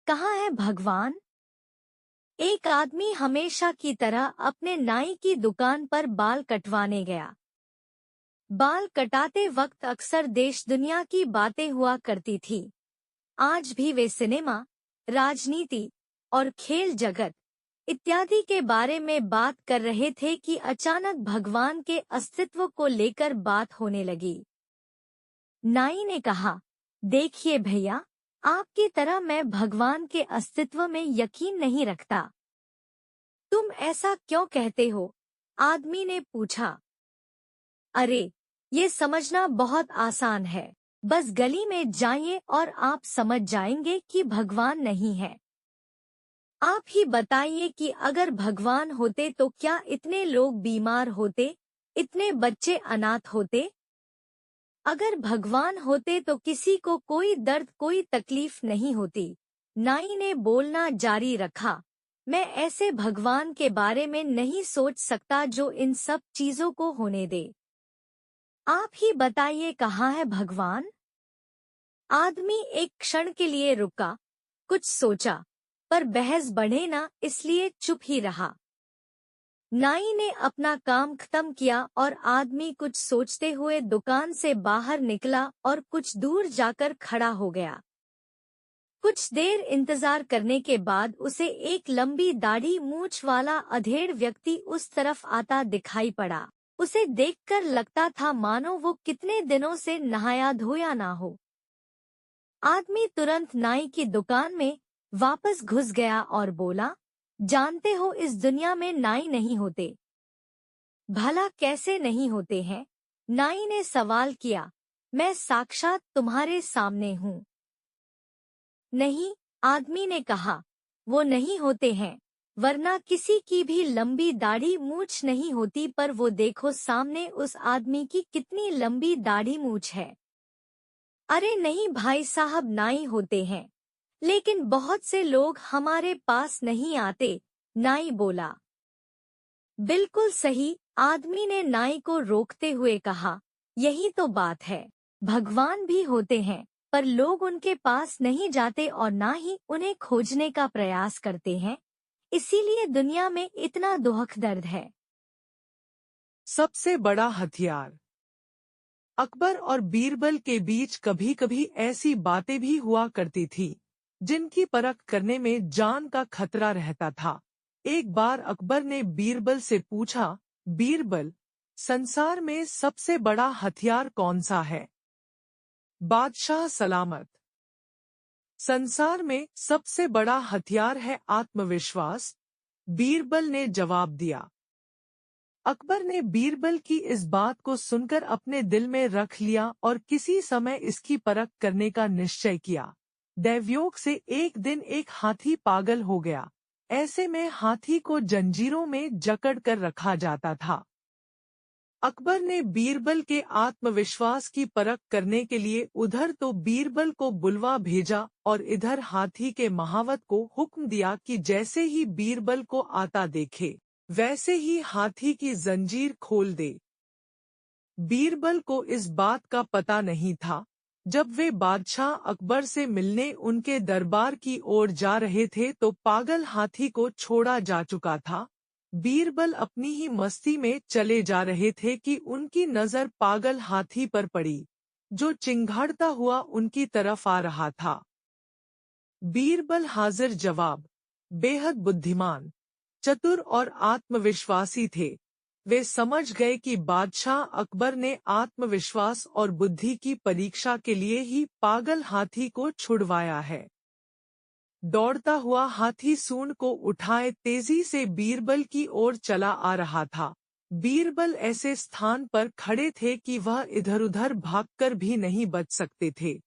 कहाँ है भगवान? एक आदमी हमेशा की तरह अपने नाई की दुकान पर बाल कटवाने गया। बाल कटाते वक्त अक्सर देश दुनिया की बातें हुआ करती थी। आज भी वे सिनेमा, राजनीति और खेल जगत इत्यादि के बारे में बात कर रहे थे कि अचानक भगवान के अस्तित्व को लेकर बात होने लगी। नाई ने कहा, देखिए भैया, आपकी तरह मैं भगवान के अस्तित्व में यकीन नहीं रखता। तुम ऐसा क्यों कहते हो? आदमी ने पूछा। अरे, ये समझना बहुत आसान है। बस गली में जाइए और आप समझ जाएंगे कि भगवान नहीं है। आप ही बताइए कि अगर भगवान होते तो क्या इतने लोग बीमार होते, इतने बच्चे अनाथ होते? अगर भगवान होते तो किसी को कोई दर्द, कोई तकलीफ नहीं होती। नाई ने बोलना जारी रखा, मैं ऐसे भगवान के बारे में नहीं सोच सकता जो इन सब चीजों को होने दे। आप ही बताइए, कहाँ है भगवान? आदमी एक क्षण के लिए रुका, कुछ सोचा, पर बहस बढ़े ना इसलिए चुप ही रहा। नाई ने अपना काम खत्म किया और आदमी कुछ सोचते हुए दुकान से बाहर निकला और कुछ दूर जाकर खड़ा हो गया। कुछ देर इंतजार करने के बाद उसे एक लंबी दाढ़ी मूंछ वाला अधेड़ व्यक्ति उस तरफ आता दिखाई पड़ा। उसे देखकर लगता था मानो वो कितने दिनों से नहाया धोया ना हो। आदमी तुरंत नाई की दुकान में वापस घुस गया और बोला, जानते हो इस दुनिया में नाई नहीं होते। भला कैसे नहीं होते हैं? नाई ने सवाल किया। मैं साक्षात तुम्हारे सामने हूँ। नहीं, आदमी ने कहा, वो नहीं होते हैं, वरना किसी की भी लंबी दाढ़ी मूंछ नहीं होती। पर वो देखो सामने उस आदमी की कितनी लंबी दाढ़ी मूंछ है। अरे नहीं भाई साहब, नाई होते हैं, लेकिन बहुत से लोग हमारे पास नहीं आते। नाई बोला। बिल्कुल सही, आदमी ने नाई को रोकते हुए कहा, यही तो बात है। भगवान भी होते हैं, पर लोग उनके पास नहीं जाते और ना ही उन्हें खोजने का प्रयास करते हैं। इसीलिए दुनिया में इतना दुख दर्द है। सबसे बड़ा हथियार। अकबर और बीरबल के बीच कभी कभी ऐसी बातें भी हुआ करती थी जिनकी परख करने में जान का खतरा रहता था। एक बार अकबर ने बीरबल से पूछा, बीरबल, संसार में सबसे बड़ा हथियार कौन सा है? बादशाह सलामत। संसार में सबसे बड़ा हथियार है आत्मविश्वास, बीरबल ने जवाब दिया। अकबर ने बीरबल की इस बात को सुनकर अपने दिल में रख लिया और किसी समय इसकी परख करने का निश्चय किया। दैवयोग से एक दिन एक हाथी पागल हो गया। ऐसे में हाथी को जंजीरों में जकड़ कर रखा जाता था। अकबर ने बीरबल के आत्मविश्वास की परख करने के लिए उधर तो बीरबल को बुलवा भेजा और इधर हाथी के महावत को हुक्म दिया कि जैसे ही बीरबल को आता देखे वैसे ही हाथी की जंजीर खोल दे। बीरबल को इस बात का पता नहीं था। जब वे बादशाह अकबर से मिलने उनके दरबार की ओर जा रहे थे तो पागल हाथी को छोड़ा जा चुका था। बीरबल अपनी ही मस्ती में चले जा रहे थे कि उनकी नजर पागल हाथी पर पड़ी, जो चिंघाड़ता हुआ उनकी तरफ आ रहा था। बीरबल हाजिर जवाब, बेहद बुद्धिमान, चतुर और आत्मविश्वासी थे। वे समझ गए कि बादशाह अकबर ने आत्मविश्वास और बुद्धि की परीक्षा के लिए ही पागल हाथी को छुड़वाया है। दौड़ता हुआ हाथी सूंड को उठाए तेजी से बीरबल की ओर चला आ रहा था। बीरबल ऐसे स्थान पर खड़े थे कि वह इधर-उधर भागकर भी नहीं बच सकते थे।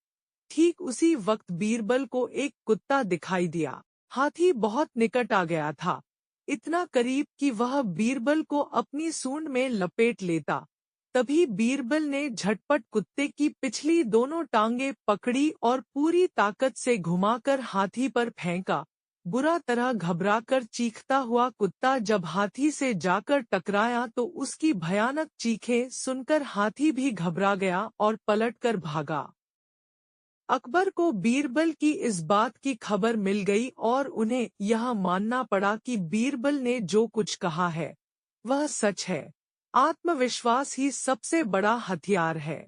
ठीक उसी वक्त बीरबल को एक कुत्ता दिखाई दिया। हाथी बहुत निकट आ गया था, इतना करीब कि वह बीरबल को अपनी सूंड में लपेट लेता। तभी बीरबल ने झटपट कुत्ते की पिछली दोनों टांगें पकड़ी और पूरी ताकत से घुमाकर हाथी पर फेंका। बुरा तरह घबराकर चीखता हुआ कुत्ता जब हाथी से जाकर टकराया तो उसकी भयानक चीखें सुनकर हाथी भी घबरा गया और पलटकर भागा। अकबर को बीरबल की इस बात की खबर मिल गई और उन्हें यह मानना पड़ा कि बीरबल ने जो कुछ कहा है वह सच है। आत्मविश्वास ही सबसे बड़ा हथियार है।